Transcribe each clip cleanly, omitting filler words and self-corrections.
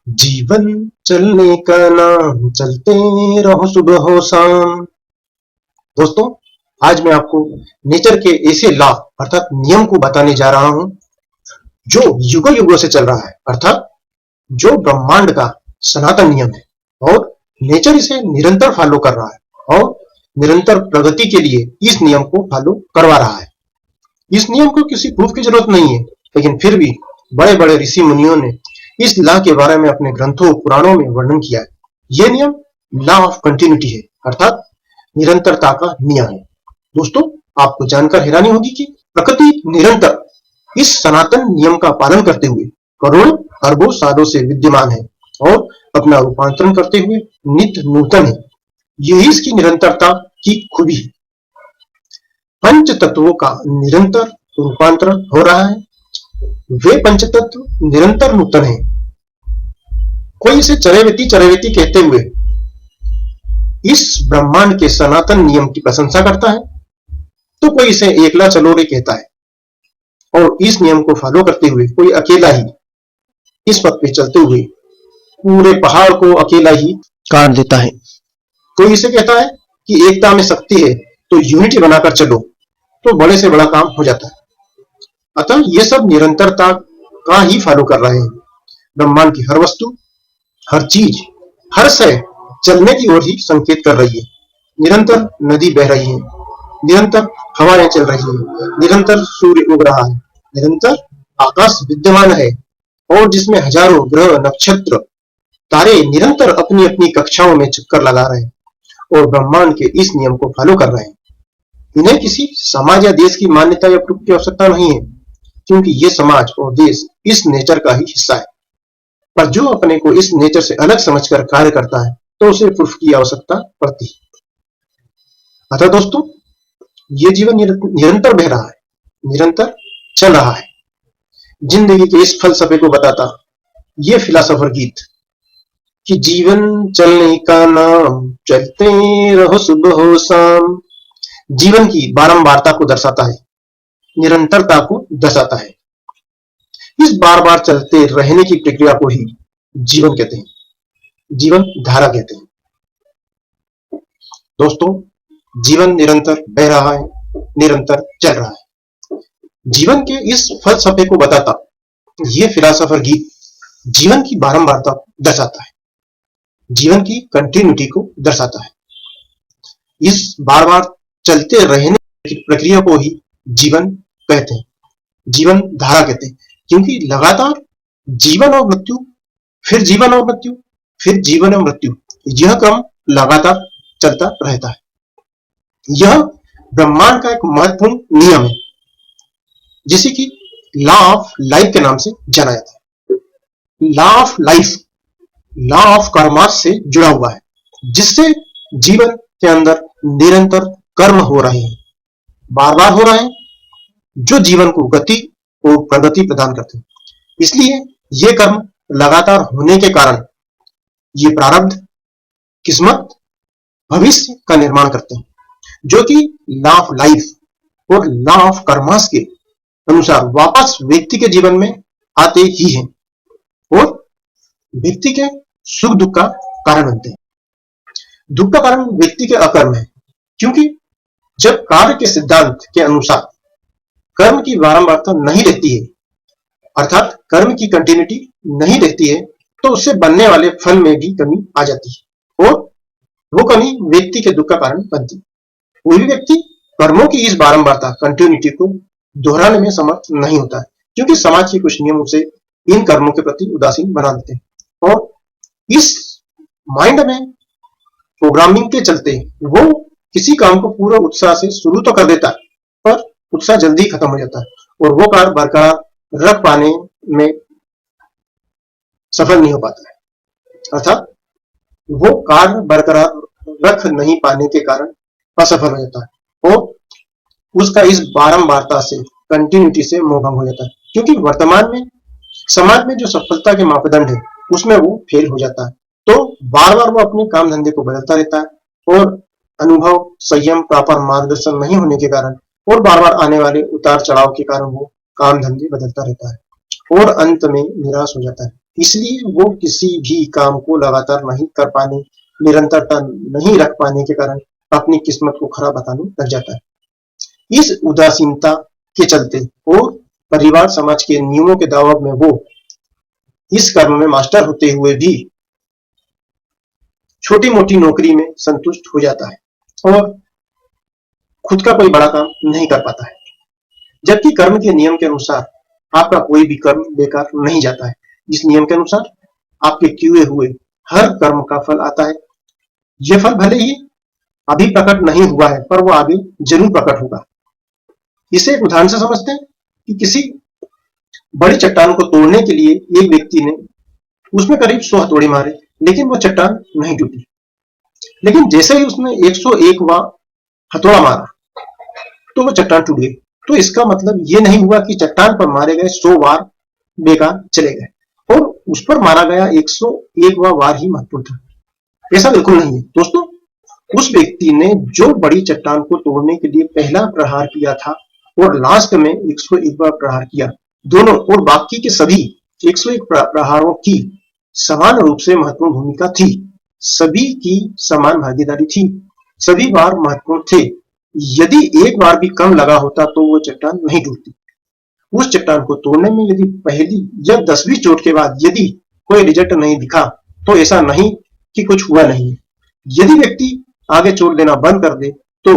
जीवन चलने का नाम, चलते रहो सुबह हो शाम। दोस्तों, आज मैं आपको नेचर के ऐसे लॉ अर्थात नियम को बताने जा रहा हूं जो युगों युगों से चल रहा है, अर्थात जो ब्रह्मांड का सनातन नियम है और नेचर इसे निरंतर फॉलो कर रहा है और निरंतर प्रगति के लिए इस नियम को फॉलो करवा रहा है। इस नियम को किसी प्रूफ की जरूरत नहीं है, लेकिन फिर भी बड़े बड़े ऋषि मुनियों ने इस लॉ के बारे में अपने ग्रंथों पुराणों में वर्णन किया है। यह नियम लॉ ऑफ कंटिन्यूटी है, अर्थात निरंतरता का नियम है। दोस्तों, आपको जानकर हैरानी होगी कि प्रकृति निरंतर इस सनातन नियम का पालन करते हुए करोड़ों अरबों सालों से विद्यमान है और अपना रूपांतरण करते हुए नित्य नूतन है। यही इसकी निरंतरता की खूबी है। पंच तत्वों का निरंतर रूपांतरण हो रहा है। वे पंचतत्व निरंतर नूतन है। कोई इसे चरेवेती कहते हुए इस ब्रह्मांड के सनातन नियम की प्रशंसा करता है, तो कोई इसे एकला चलोरे कहता है और इस नियम को फॉलो करते हुए कोई अकेला ही इस पथ पे चलते हुए पूरे पहाड़ को अकेला ही काट देता है। कोई इसे कहता है कि एकता में शक्ति है, तो यूनिटी बनाकर चलो तो बड़े से बड़ा काम हो जाता है। अतः ये सब निरंतरता का ही फॉलो कर रहे हैं। ब्रह्मांड की हर वस्तु, हर चीज, हर शय चलने की ओर ही संकेत कर रही है। निरंतर नदी बह रही है, निरंतर हवाएं चल रही है, निरंतर सूर्य उग रहा है, निरंतर आकाश विद्यमान है और जिसमें हजारों ग्रह, नक्षत्र, तारे निरंतर अपनी अपनी कक्षाओं में चक्कर लगा रहे हैं और ब्रह्मांड के इस नियम को फॉलो कर रहे हैं। इन्हें किसी समाज या देश की मान्यता या प्रूफ की आवश्यकता नहीं है, क्योंकि ये समाज और देश इस नेचर का ही हिस्सा है। पर जो अपने को इस नेचर से अलग समझकर कार्य करता है, तो उसे प्रूफ की आवश्यकता पड़ती है। अतः दोस्तों, ये जीवन निरंतर बह रहा है, निरंतर चल रहा है। जिंदगी के इस फलसफे को बताता ये फिलॉसफर गीत कि जीवन चलने का नाम, चलते रहो सुबह हो शाम, जीवन की बारंबारता को दर्शाता है, निरंतरता को दर्शाता है। इस बार बार चलते रहने की प्रक्रिया को ही जीवन कहते हैं, जीवन धारा कहते हैं। दोस्तों, जीवन निरंतर बह रहा है, निरंतर चल रहा है। जीवन के इस फलसफे को बताता यह फिलॉसफर गीत जीवन की बारंबारता को दर्शाता है, जीवन की कंटिन्यूटी को दर्शाता है। इस बार बार चलते रहने की प्रक्रिया को ही जीवन कहते हैं, जीवन धारा कहते हैं, क्योंकि लगातार जीवन और मृत्यु, फिर जीवन और मृत्यु, फिर जीवन और मृत्यु, यह क्रम लगातार चलता रहता है। यह ब्रह्मांड का एक महत्वपूर्ण नियम है, जिसे कि लॉ ऑफ लाइफ के नाम से जाना जाता है। Law of life, law of karmas से जुड़ा हुआ है, जिससे जीवन के अंदर निरंतर कर्म हो रहे हैं, बार बार हो रहे हैं, जो जीवन को गति और प्रगति प्रदान करते हैं। इसलिए ये कर्म लगातार होने के कारण ये प्रारब्ध, किस्मत, भविष्य का निर्माण करते हैं, जो कि लॉ ऑफ लाइफ और लॉ ऑफ कर्मास के अनुसार वापस व्यक्ति के जीवन में आते ही हैं और व्यक्ति के सुख दुख का कारण बनते हैं। दुख का कारण व्यक्ति के अकर्म है, क्योंकि जब कार्य के सिद्धांत के अनुसार कर्म की बारंबारता नहीं रहती है, अर्थात कर्म की कंटिन्यूटी नहीं रहती है, तो उससे बनने वाले फल में भी कमी आ जाती है और वो कमी व्यक्ति के दुख का कारण बनती है। कोई भी व्यक्ति कर्मों की इस बारंबारता, कंटिन्यूटी को दोहराने में समर्थ नहीं होता है, क्योंकि समाज के कुछ नियम उसे इन कर्मों के प्रति उदासीन बना देते हैं और इस माइंड में प्रोग्रामिंग के चलते वो किसी काम को पूरा उत्साह से शुरू तो कर देता है, पर उत्साह जल्दी खत्म हो जाता है और वो कार्य बरकरार रख पाने में सफल नहीं हो पाता है। अर्थात वो कार्य बरकरार रख नहीं पाने के कारण असफल हो जाता है और उसका इस बारंबारता से, कंटिन्यूटी से मोह भंग हो जाता है, क्योंकि वर्तमान में समाज में जो सफलता के मापदंड है उसमें वो फेल हो जाता है। तो बार बार वो अपने काम धंधे को बदलता रहता है और अनुभव, संयम, प्रॉपर मार्गदर्शन नहीं होने के कारण और बार बार आने वाले उतार चढ़ाव के कारण वो काम धंधे बदलता रहता है और अंत में निराश हो जाता है। इसलिए वो किसी भी काम को लगातार नहीं कर पाने, निरंतरता नहीं रख पाने के कारण अपनी किस्मत को खराब बताने लग जाता है। इस उदासीनता के चलते और परिवार समाज के नियमों के दबाव में वो इस कर्म में मास्टर होते हुए भी छोटी मोटी नौकरी में संतुष्ट हो जाता है और खुद का कोई बड़ा काम नहीं कर पाता है। जबकि कर्म के नियम के अनुसार आपका कोई भी कर्म बेकार नहीं जाता है। इस नियम के अनुसार आपके किए हुए हर कर्म का फल आता है। यह फल भले ही अभी प्रकट नहीं हुआ है, पर वो आगे जरूर प्रकट होगा। इसे एक उदाहरण से समझते हैं कि किसी बड़ी चट्टान को तोड़ने के लिए एक व्यक्ति ने उसमें करीब 100 हथौड़े मारे, लेकिन वो चट्टान नहीं टूटी। लेकिन जैसे ही उसने 101वां हथौड़ा मारा तो वो चट्टान टूट गई। तो इसका मतलब ये नहीं हुआ कि चट्टान पर मारे गए 100 वार बेकार चले गए और उस पर मारा गया 101वां वार ही महत्वपूर्ण था। ऐसा बिल्कुल नहीं है दोस्तों। उस व्यक्ति ने जो बड़ी चट्टान को तोड़ने के लिए पहला प्रहार किया था और लास्ट में 101वां प्रहार किया, दोनों और बाकी के सभी 101 प्रहारों की समान रूप से महत्वपूर्ण भूमिका थी। सभी की समान भागीदारी थी। सभी वार महत्वपूर्ण थे। यदि एक बार भी कम लगा होता तो वो चट्टान नहीं टूटती। उस चट्टान को तोड़ने में यदि पहली या 10वीं चोट के बाद यदि कोई रिजल्ट नहीं दिखा तो ऐसा नहीं कि कुछ हुआ नहीं है। यदि व्यक्ति आगे चोट देना बंद कर दे तो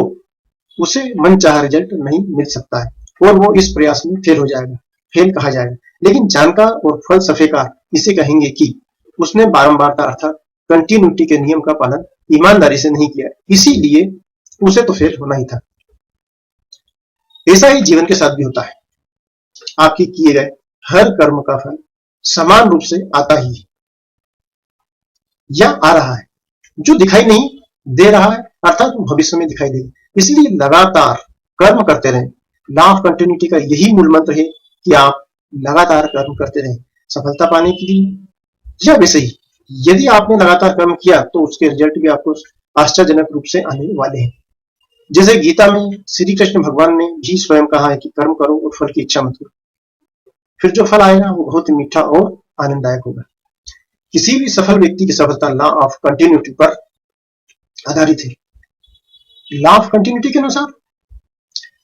उसे मनचाहा रिजल्ट नहीं मिल सकता है और वो इस प्रयास में फेल हो जाएगा, फेल कहा जाएगा। लेकिन जानकार और फलसफेकार इसे कहेंगे कि उसने बारंबारता अर्थात कंटिन्यूटी के नियम का पालन ईमानदारी से नहीं किया, इसीलिए उसे तो फेल होना ही था। ऐसा ही जीवन के साथ भी होता है। आपके किए गए हर कर्म का फल समान रूप से आता ही है या आ रहा है। जो दिखाई नहीं दे रहा है अर्थात भविष्य में दिखाई देगा। इसलिए लगातार कर्म करते रहें। लॉ ऑफ कंटिन्यूटी का यही मूल मंत्र है कि आप लगातार कर्म करते रहें सफलता पाने के लिए। या वैसे ही यदि आपने लगातार कर्म किया तो उसके रिजल्ट भी आपको आश्चर्यजनक रूप से आने वाले हैं। जैसे गीता में श्री कृष्ण भगवान ने भी स्वयं कहा है कि कर्म करो और फल की इच्छा मत करो, फिर जो फल आएगा वो बहुत मीठा और आनंददायक होगा। किसी भी सफल व्यक्ति की सफलता लॉ ऑफ कंटिन्यूटी पर आधारित है। लॉ ऑफ कंटिन्यूटी के अनुसार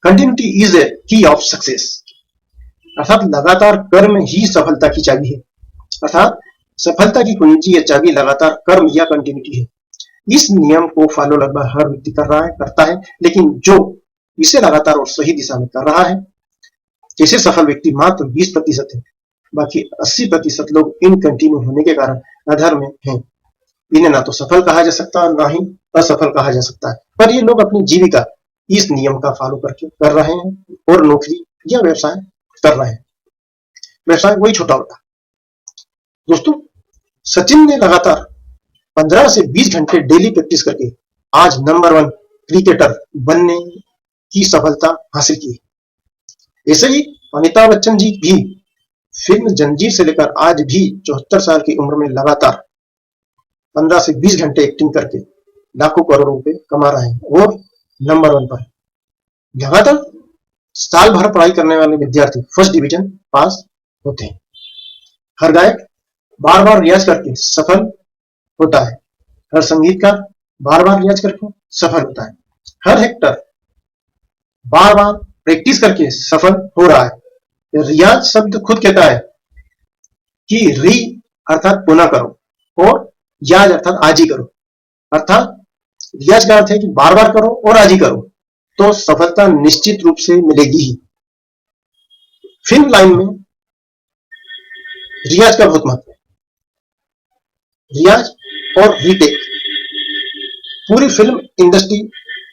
कंटिन्यूटी इज ए की ऑफ सक्सेस, अर्थात लगातार कर्म ही सफलता की चाबी है। अर्थात सफलता की कुंजी या चाबी लगातार कर्म या कंटिन्यूटी है। इस नियम को फॉलो लगभग हर व्यक्ति करता है, लेकिन जो इसे लगातार और सही दिशा में कर रहा है, ऐसे सफल व्यक्ति मात्र 20% है। बाकी 80% लोग इनकंटिन्यू होने के कारण अधर्म में हैं। इन्हें ना तो सफल कहा जा सकता है, ना ही असफल कहा जा सकता है। पर ये लोग अपनी जीविका इस नियम का फॉलो करके कर रहे हैं और नौकरी या व्यवसाय कर रहे हैं। व्यवसाय वही छोटा होता। दोस्तों, सचिन ने लगातार 15 से 20 घंटे डेली प्रैक्टिस करके आज नंबर 1 क्रिकेटर बनने की सफलता हासिल की। ऐसे ही अमिताभ बच्चन जी भी फिल्म जंजीर से लेकर आज भी 74 साल की उम्र में लगातार 15 से 20 घंटे एक्टिंग करके लाखों करोड़ों रुपए कमा रहे हैं और नंबर 1 पर। लगातार साल भर पढ़ाई करने वाले विद्यार्थी फर्स्ट डिवीजन पास होते हैं। हर गायक बार बार रियाज करके सफल होता है। हर संगीतकार बार बार रियाज करके सफल होता है। हर एक्टर बार बार प्रैक्टिस करके सफल हो रहा है। रियाज शब्द खुद कहता है कि री अर्थात पुनः करो और याज अर्थात आज ही करो। अर्थात रियाज का अर्थ है कि बार बार करो और आज ही करो तो सफलता निश्चित रूप से मिलेगी ही। फिल्म लाइन में रियाज का बहुत महत्व है। रियाज और रीटेक। पूरी फिल्म इंडस्ट्री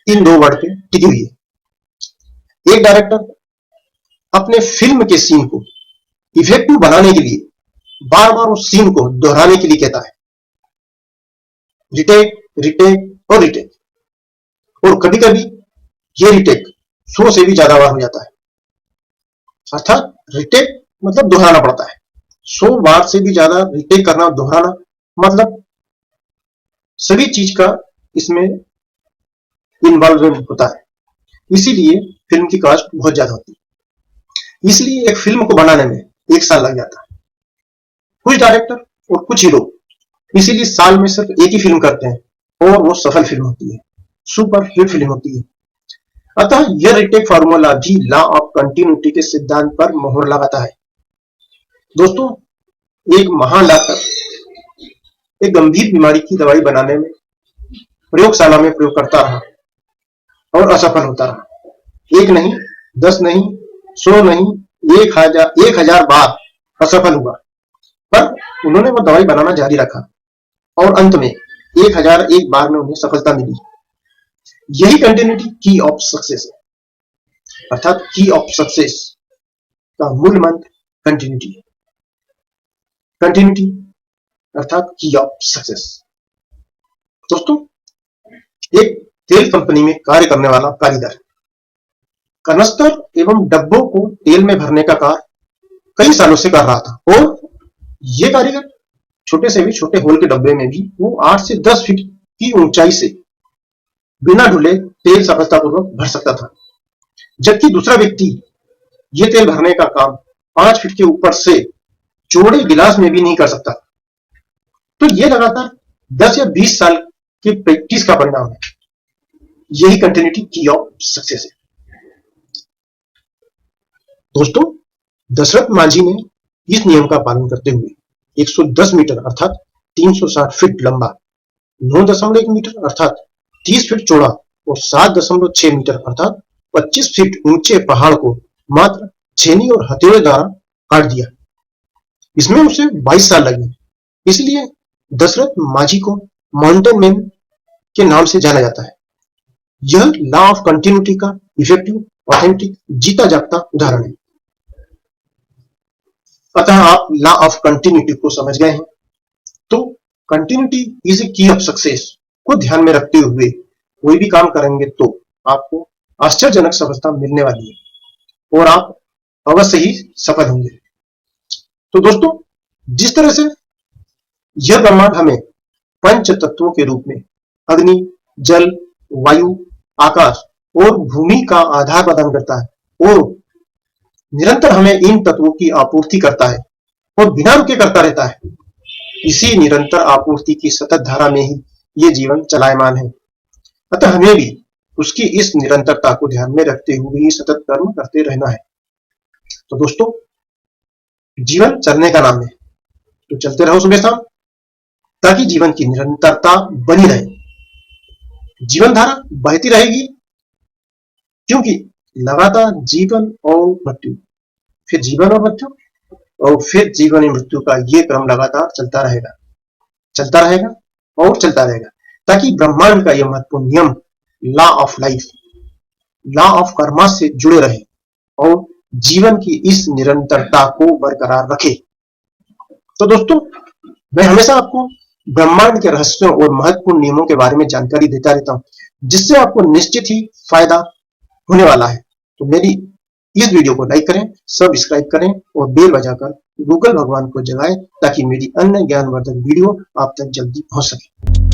इन 2 वर्ड पे टिकी हुई है। एक डायरेक्टर अपने फिल्म के सीन को इफेक्टिव बनाने के लिए बार बार उस सीन को दोहराने के लिए कहता है। रिटेक, रिटेक और रिटेक। और कभी कभी ये रिटेक 100 से भी ज्यादा बार हो जाता है। अर्थात रिटेक मतलब दोहराना पड़ता है। 100 बार से भी ज्यादा रिटेक करना, दोहराना मतलब सभी चीज का इसमें इन्वॉल्वमेंट होता है। इसीलिए फिल्म की कॉस्ट बहुत ज्यादा होती है। इसलिए एक फिल्म को बनाने में 1 साल लग जाता है। कुछ डायरेक्टर और कुछ हीरो इसीलिए साल में सिर्फ एक ही फिल्म करते हैं और वो सफल फिल्म होती है, सुपर हिट फिल्म होती है। अतः यह रीटेक फार्मूला भी लॉ ऑफ कंटिन्यूटी के सिद्धांत पर मोहर लगाता है। दोस्तों, एक महान डॉक्टर एक गंभीर बीमारी की दवाई बनाने में प्रयोगशाला में प्रयोग करता रहा और असफल होता रहा। एक नहीं, 10 नहीं, 100 नहीं, 1000 बार असफल हुआ, पर उन्होंने वो दवाई बनाना जारी रखा और अंत में 1001 बार में उन्हें सफलता मिली। यही कंटिन्यूटी की ऑफ सक्सेस है, अर्थात की ऑफ सक्सेस का मूल मंत्र कंटिन्यूटी है। कंटिन्यूटी अर्थात की ऑफ सक्सेस। दोस्तों, एक तेल कंपनी में कार्य करने वाला कारीगर कनस्तर एवं डब्बों को तेल में भरने का कार्य कई सालों से कर रहा था और ये कारीगर छोटे से भी छोटे होल के डब्बे में भी वो 8 से 10 फीट की ऊंचाई से बिना ढुले तेल सफलतापूर्वक भर सकता था, जबकि दूसरा व्यक्ति ये तेल भरने का काम 5 फीट के ऊपर से चौड़े गिलास में भी नहीं कर सकता। तो ये लगातार 10 या 20 साल की प्रैक्टिस का परिणाम है। यही कंटिन्यूटी की ऑफ सक्सेस है। दोस्तों, दशरथ माझी ने इस नियम का पालन करते हुए 110 मीटर अर्थात 360 फीट लंबा, 9.1 मीटर अर्थात 30 फीट चौड़ा और 7.6 मीटर अर्थात 25 फीट ऊंचे पहाड़ को मात्र छेनी और हथौड़े द्वारा काट दिया। इसमें उसे 22 साल लगे, इसलिए दशरथ माझी को माउंटेन मैन के नाम से जाना जाता है। यह लॉ ऑफ कंटिन्यूटी का इफेक्टिव, ऑथेंटिक, जीता जागता उदाहरण है। अतः आप लॉ ऑफ कंटिन्यूटी को समझ गए हैं। तो कंटिन्यूटी इज ए की ऑफ सक्सेस को ध्यान में रखते हुए कोई भी काम करेंगे तो आपको आश्चर्यजनक सफलता मिलने वाली है और आप अवश्य ही सफल होंगे। तो दोस्तों, जिस तरह से यह ब्रह्मांड हमें पंच तत्वों के रूप में अग्नि, जल, वायु, आकाश और भूमि का आधार प्रदान करता है और निरंतर हमें इन तत्वों की आपूर्ति करता है और बिना रुके करता रहता है, इसी निरंतर आपूर्ति की सतत धारा में ही ये जीवन चलायमान है। अतः हमें भी उसकी इस निरंतरता को ध्यान में रखते हुए ही सतत कर्म करते रहना है। तो दोस्तों, जीवन चलने का नाम है, तो चलते रहो सुबह शाम, ताकि जीवन की निरंतरता बनी रहे। जीवन धारा बहती रहेगी, क्योंकि लगातार जीवन और मृत्यु, फिर जीवन और मृत्यु और फिर जीवन और मृत्यु का ये क्रम लगातार चलता रहेगा और चलता रहेगा, ताकि ब्रह्मांड का यह महत्वपूर्ण नियम law of life, law of Karma से जुड़े रहे और जीवन की इस निरंतरता को बरकरार रखे। तो दोस्तों, मैं हमेशा आपको ब्रह्मांड के रहस्यों और महत्वपूर्ण नियमों के बारे में जानकारी देता रहता हूं, जिससे आपको निश्चित ही फायदा होने वाला है। तो मेरी इस वीडियो को लाइक करें, सब्सक्राइब करें और बेल बजाकर गूगल भगवान को जगाएं, ताकि मेरी अन्य ज्ञानवर्धक वीडियो आप तक जल्दी पहुंच सके।